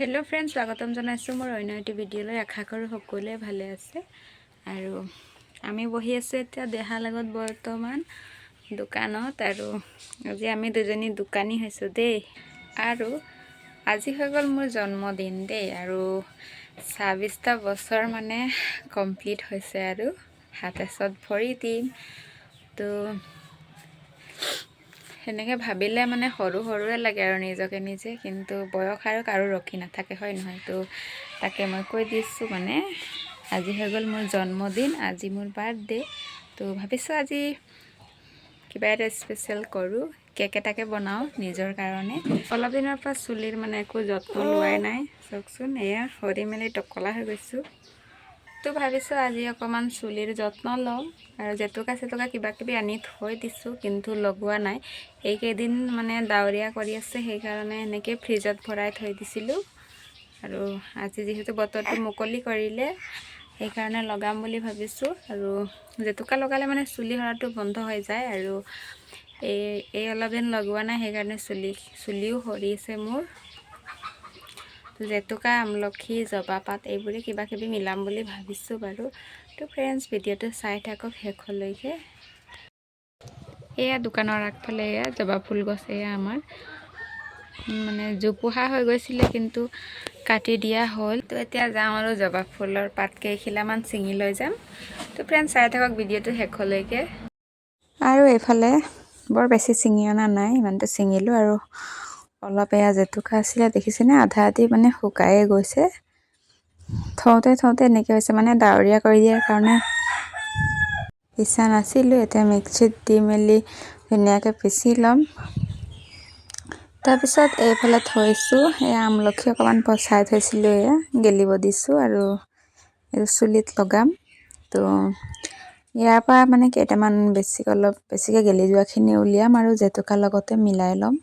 Hello' friends, স্বাগতম জনাইছোঁ মোৰ অন্য এটি ভিডিঅ'লৈ। আশা কৰোঁ সকলোৱে ভালে আছে। আৰু আমি বহি আছোঁ এতিয়া দেহাৰ লগত বৰ্তমান দোকানত। আৰু আজি আমি দুজনী দোকানী হৈছোঁ দেই। আৰু আজি হৈ গ'ল মোৰ জন্মদিন দেই। আৰু 26টা বছৰ মানে কমপ্লিট হৈছে আৰু 27ত ভৰি দিম। তো সেনেকৈ ভাবিলে মানে সৰুৱে লাগে আৰু নিজকে নিজে, কিন্তু বয়স আৰু কাৰো ৰখি নাথাকে, হয় নহয়? তো তাকে মই কৈ দিছোঁ মানে আজি হৈ গ'ল মোৰ জন্মদিন, আজি মোৰ বাৰ্থডে। তো ভাবিছোঁ আজি কিবা এটা স্পেচিয়েল কৰোঁ, কেক এটাকে বনাওঁ নিজৰ কাৰণে। অলপ দিনৰ পৰা চুলিৰ মানে একো যত্ন লোৱাই নাই, চাওকচোন এয়া সৰি মেলি টকলা হৈ গৈছোঁ। তো ভাবিছোঁ আজি অকণমান চুলিৰ যত্ন লওঁ। আৰু জেতুকা চেতুকা কিবা কিবি আনি থৈ দিছোঁ, কিন্তু লগোৱা নাই। এইকেইদিন মানে ডাৱৰীয়া কৰি আছে, সেইকাৰণে এনেকৈ ফ্ৰিজত ভৰাই থৈ দিছিলোঁ। আৰু আজি যিহেতু বতৰটো মুকলি কৰিলে, সেইকাৰণে লগাম বুলি ভাবিছোঁ। আৰু জেতুকা লগালে মানে চুলি সৰাটো বন্ধ হৈ যায়। আৰু এই অলপ দিন লগোৱা নাই, সেইকাৰণে চুলিও সৰিছে মোৰ। জেতুকা, আমলখি, জবা পাত এইবোৰে কিবা কিবি মিলাম বুলি ভাবিছোঁ বাৰু। তো ফ্ৰেণ্ডছ, ভিডিঅ'টো চাই থাকক শেষলৈকে। এয়া দোকানৰ আগফালে এয়া জবা ফুল গছ, এয়া আমাৰ মানে জোপোহা হৈ গৈছিলে, কিন্তু কাটি দিয়া হ'ল। তো এতিয়া যাওঁ আৰু জবা ফুলৰ পাত কেইখিলামান ছিঙি লৈ যাম। তো ফ্ৰেণ্ডছ, চাই থাকক ভিডিঅ'টো শেষলৈকে। আৰু এইফালে বৰ বেছি ছিঙি অনা নাই, ইমানটো ছিঙিলোঁ। আৰু অলপ এয়া জেতুকা আছিলে, দেখিছেনে? আধা আধি মানে শুকায়ে গৈছে। থওঁতে এনেকৈ হৈছে, মানে ডাৱৰীয়া কৰি দিয়াৰ কাৰণে পিছা নাছিলোঁ। এতিয়া মিক্সিত দি মেলি ধুনীয়াকৈ পিচি ল'ম। তাৰপিছত এইফালে থৈছোঁ, এয়া আমলখি অকণমান পচাই থৈছিলোঁ, এয়া গেলিব দিছোঁ। আৰু এইটো চুলিত লগাম। তো ইয়াৰ পৰা মানে কেইটামান অলপ বেছিকৈ গেলি যোৱাখিনি উলিয়াম আৰু জেতুকাৰ লগতে মিলাই ল'ম।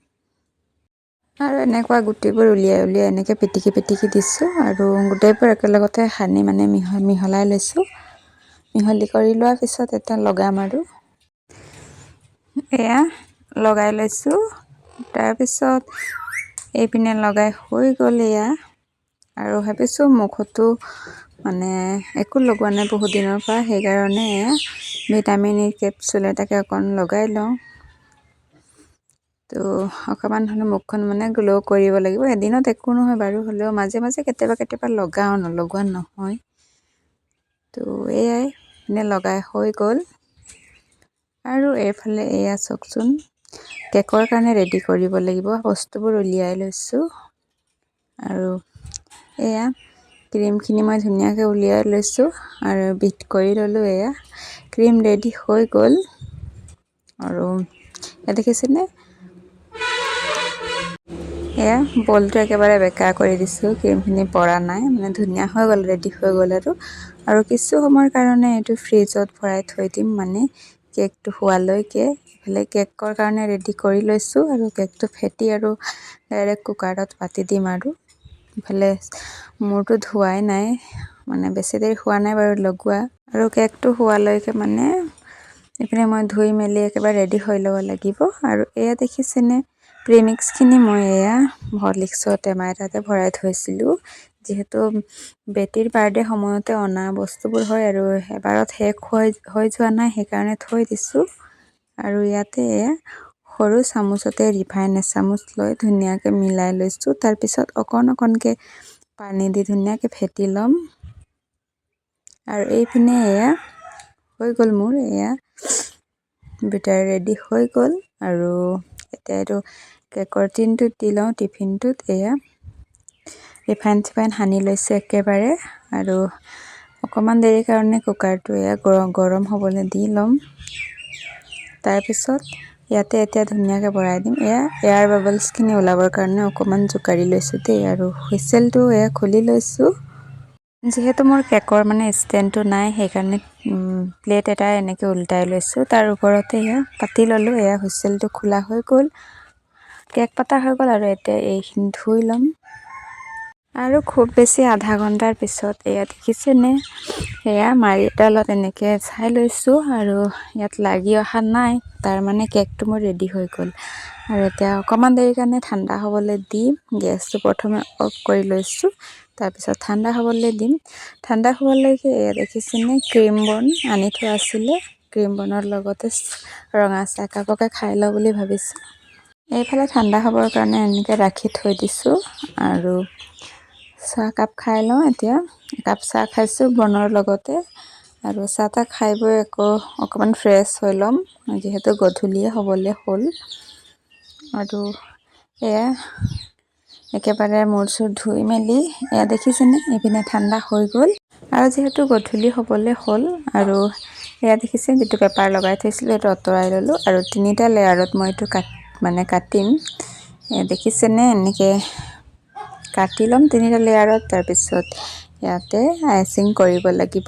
আৰু এনেকুৱা গুটিবোৰ উলিয়াই এনেকৈ পিটিকি দিছোঁ। আৰু গোটেইবোৰ একেলগতে সানি মানে মিহলাই লৈছোঁ। মিহলি কৰি লোৱাৰ পিছত এটা লগাম আৰু এয়া লগাই লৈছোঁ। তাৰপিছত এইপিনে লগাই হৈ গ'ল এয়া। আৰু ভাবিছোঁ মুখতো মানে একো লগোৱা নাই বহুত দিনৰ পৰা, সেইকাৰণে এয়া ভিটামিন ই কেপচুল এটাকে অকণ লগাই লওঁ। তো অকণমান হ'লেও মুখখন মানে গ্ল' কৰিব লাগিব। এদিনত একো নহয় বাৰু, হ'লেও মাজে মাজে কেতিয়াবা লগাওঁ, নলগোৱা নহয়। তো এয়াই এনে লগাই হৈ গ'ল। আৰু এইফালে এয়া চাওকচোন, কেকৰ কাৰণে ৰেডি কৰিব লাগিব, বস্তুবোৰ উলিয়াই লৈছোঁ। আৰু এয়া ক্ৰীমখিনি মই ধুনীয়াকৈ উলিয়াই লৈছোঁ আৰু বিট কৰি ল'লোঁ। এয়া ক্ৰীম ৰেডি হৈ গ'ল। আৰু এয়া দেখিছেনে? এয়া বলটো একেবাৰে বেকা কৰি দিছোঁ, ক্ৰীমখিনি পৰা নাই, মানে ধুনীয়া হৈ গ'ল, ৰেডি হৈ গ'ল। আৰু কিছু সময়ৰ কাৰণে এইটো ফ্ৰিজত ভৰাই থৈ দিম, মানে কেকটো হোৱালৈকে। ইফালে কেকৰ কাৰণে ৰেডি কৰি লৈছোঁ। আৰু কেকটো ফেটি আৰু ডাইৰেক্ট কুকাৰত পাতি দিম। আৰু ইফালে মূৰটো ধোৱাই নাই, মানে বেছি দেৰি হোৱা নাই বাৰু লগোৱা। আৰু কেকটো হোৱালৈকে মানে এইপিনে মই ধুই মেলি একেবাৰে ৰেডি হৈ ল'ব লাগিব। আৰু এয়া দেখিছেনে, প্ৰিমিক্সখিনি মই এয়া হৰলিক্সৰ টেমা এটাতে ভৰাই থৈছিলোঁ, যিহেতু বেটীৰ বাৰ্থডে সময়তে অনা বস্তুবোৰ হয়। আৰু এবাৰত শেষ হৈ যোৱা নাই, সেইকাৰণে থৈ দিছোঁ। আৰু ইয়াতে সৰু চামুচতে ৰিফাইন এচামুচ লৈ ধুনীয়াকৈ মিলাই লৈছোঁ। তাৰপিছত অকণকৈ পানী দি ধুনীয়াকৈ ফেটি ল'ম। আৰু এইপিনে এয়া হৈ গ'ল মোৰ, এয়া বেটাৰ ৰেডি হৈ গ'ল। আৰু এতিয়া এইটো কেকৰ টিনটোত দি লওঁ, টিফিনটোত। এয়া ৰিফাইন চিফাইন সানি লৈছোঁ একেবাৰে। আৰু অকণমান দেৰিৰ কাৰণে কুকাৰটো এয়া গৰম হ'বলৈ দি ল'ম। তাৰপিছত ইয়াতে এতিয়া ধুনীয়াকৈ ভৰাই দিম। এয়া এয়াৰ বাবলছখিনি ওলাবৰ কাৰণে অকণমান জোকাৰি লৈছোঁ দেই। আৰু হুইচেলটো এয়া খুলি লৈছোঁ। যিহেতু মোৰ কেকৰ মানে ষ্টেণ্ডটো নাই, সেইকাৰণে প্লেট এটা এনেকৈ উল্টাই লৈছোঁ, তাৰ ওপৰতে এয়া পাতি ল'লোঁ। এয়া হুইচেলটো খোলা হৈ গ'ল, কেক পতা হৈ গ'ল। আৰু এতিয়া এইখিনি ধুই ল'ম। আৰু খুব বেছি আধা ঘণ্টাৰ পিছত এয়া দেখিছেনে, সেয়া মাৰিডালত এনেকৈ চাই লৈছোঁ আৰু ইয়াত লাগি অহা নাই, তাৰমানে কেকটো মোৰ ৰেডি হৈ গ'ল। আৰু এতিয়া অকণমান দেৰি কাৰণে ঠাণ্ডা হ'বলৈ দিম। গেছটো প্ৰথমে অফ কৰি লৈছোঁ, তাৰপিছত ঠাণ্ডা হ'বলৈ দিম। ঠাণ্ডা হ'বলৈকে এয়া দেখিছেনে, ক্ৰীম বন আনি থোৱা আছিলে, ক্ৰীম বনৰ লগতে ৰঙা চাহ একাপকে খাই লওঁ বুলি ভাবিছোঁ। এইফালে ঠাণ্ডা হ'বৰ কাৰণে এনেকৈ ৰাখি থৈ দিছোঁ আৰু চাহকাপ খাই লওঁ। এতিয়া একাপ চাহ খাইছোঁ বনৰ লগতে, আৰু চাহ তাহ খাই বৈ অকণমান ফ্ৰেছ হৈ ল'ম, যিহেতু গধূলিয়ে হ'বলৈ হ'ল। আৰু এয়া একেবাৰে মূৰ চূৰ ধুই মেলি এয়া দেখিছেনে, এইপিনে ঠাণ্ডা হৈ গ'ল। আৰু যিহেতু গধূলি হ'বলৈ হ'ল, আৰু এয়া দেখিছে যিটো পেপাৰ লগাই থৈছিলোঁ সেইটো আঁতৰাই ল'লোঁ, আৰু 3টা লেয়াৰত মই এইটো কাটিম। দেখিছেনে, এনেকৈ কাটি ল'ম 3টা লেয়াৰত। তাৰপিছত ইয়াতে আইচিং কৰিব লাগিব।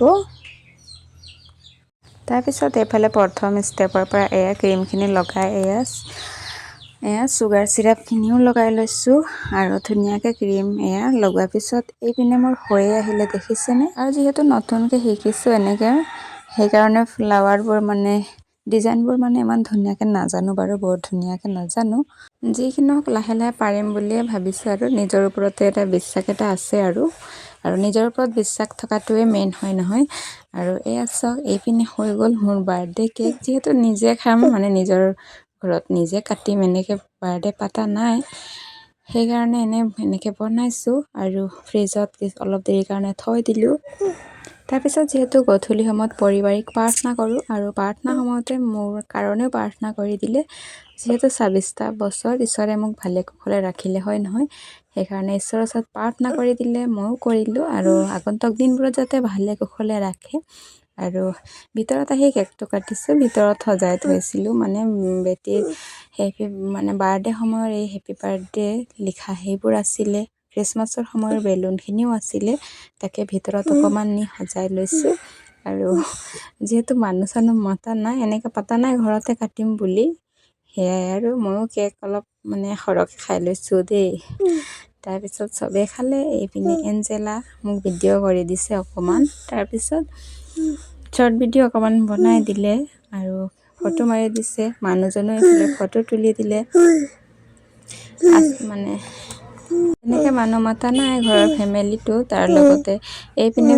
তাৰপিছত এইফালে প্ৰথম ষ্টেপৰ পৰা এয়া ক্ৰীমখিনি লগাই এয়া চুগাৰ চিৰাপখিনিও লগাই লৈছোঁ, আৰু ধুনীয়াকৈ ক্ৰীম এয়া লগোৱাৰ পিছত এইপিনে মোৰ হৈয়ে আহিলে দেখিছেনে। আৰু যিহেতু নতুনকৈ শিকিছোঁ এনেকৈ, সেইকাৰণে ফ্লাৱাৰবোৰ মানে ডিজাইনবোৰ মানে ইমান ধুনীয়াকৈ নাজানো বাৰু, বহুত ধুনীয়াকৈ নাজানো। যিকি নহওক লাহে লাহে পাৰিম বুলিয়ে ভাবিছোঁ, আৰু নিজৰ ওপৰতে এটা বিশ্বাস এটা আছে আৰু নিজৰ ওপৰত বিশ্বাস থকাটোৱে মেইন হয় নহয়। আৰু এয়া চাওক, এইপিনে হৈ গ'ল মোৰ বাৰ্থডে কেক। যিহেতু নিজে খাম, মানে নিজৰ ঘৰত নিজে কাটিম, এনেকৈ বাৰ্থডে পাতা নাই, সেইকাৰণে এনেকৈ বনাইছোঁ আৰু ফ্ৰিজত অলপ দেৰিৰ কাৰণে থৈ দিলোঁ। তাৰপিছত যিহেতু গধূলি সময়ত পাৰিবাৰিক প্ৰাৰ্থনা কৰোঁ, আৰু প্ৰাৰ্থনা সময়তে মোৰ কাৰণেও প্ৰাৰ্থনা কৰি দিলে, যিহেতু 26টা বছৰ ঈশ্বৰে মোক ভালে কুশলে ৰাখিলে হয় নহয়, সেইকাৰণে ঈশ্বৰৰ ওচৰত প্ৰাৰ্থনা কৰি দিলে, ময়ো কৰিলোঁ, আৰু আগন্তুক দিনবোৰত যাতে ভালে কুশলে ৰাখে। আৰু ভিতৰত আহি কেকটো কাটিছোঁ, ভিতৰত সজাই থৈছিলোঁ, মানে বেটীৰ মানে বাৰ্থডে সময়ৰ এই হেপী বাৰ্থডে লিখা সেইবোৰ আছিলে, খ্ৰীষ্টমাছৰ সময়ৰ বেলুনখিনিও আছিলে, তাকে ভিতৰত অকণমান নি সজাই লৈছোঁ। আৰু যিহেতু মানুহ চানুহ মতা নাই, এনেকৈ পতা নাই ঘৰতে কাটিম বুলি, সেয়াই আৰু ময়ো কেক অলপ মানে সৰহকৈ খাই লৈছোঁ দেই। তাৰপিছত চবেই খালে। এইপিনে এঞ্জেলা মোক ভিডিঅ' কৰি দিছে অকণমান, তাৰপিছত শ্বৰ্ট ভিডিঅ' অকণমান বনাই দিলে, আৰু ফটো মাৰি দিছে, মানুহজনো এইফালে ফটো তুলি দিলে। মানে এনেকৈ মানুহ মতা নাই ঘৰৰ ফেমিলিটো, তাৰ লগতে এইপিনে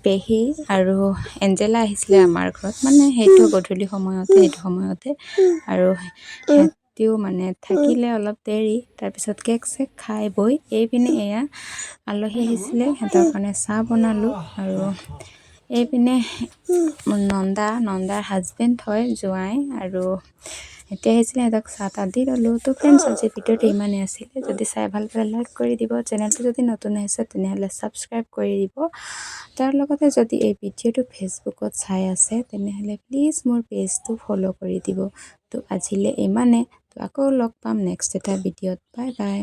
পেহী আৰু এঞ্জেলা আহিছিলে আমাৰ ঘৰত, মানে সেইটো গধূলি সময়তে, আৰু সিহঁতিও মানে থাকিলে অলপ দেৰি। তাৰপিছত কেক চেক খাই বৈ এইপিনে এয়া আলহী আহিছিলে, সিহঁতৰ কাৰণে চাহ বনালোঁ। আৰু এইপিনে নন্দাৰ হাজবেণ্ড হয়, জোঁৱাই, আৰু এতিয়া আহিছিলে, সিহঁতক চাহ তাহ দি ল'লোঁ। তো ফ্ৰেণ্ডছ, আজি ভিডিঅ'টো ইমানেই আছিলে। যদি চাই ভাল পালে লাইক কৰি দিব, চেনেলটো যদি নতুন আহিছে তেনেহ'লে ছাবস্ক্ৰাইব কৰি দিব। তাৰ লগতে যদি এই ভিডিঅ'টো ফেচবুকত চাই আছে তেনেহ'লে প্লিজ মোৰ পেজটো ফ'ল' কৰি দিব। তো আজিলৈ ইমানে, তো আকৌ লগ পাম নেক্সট এটা ভিডিঅ'ত। Bye bye.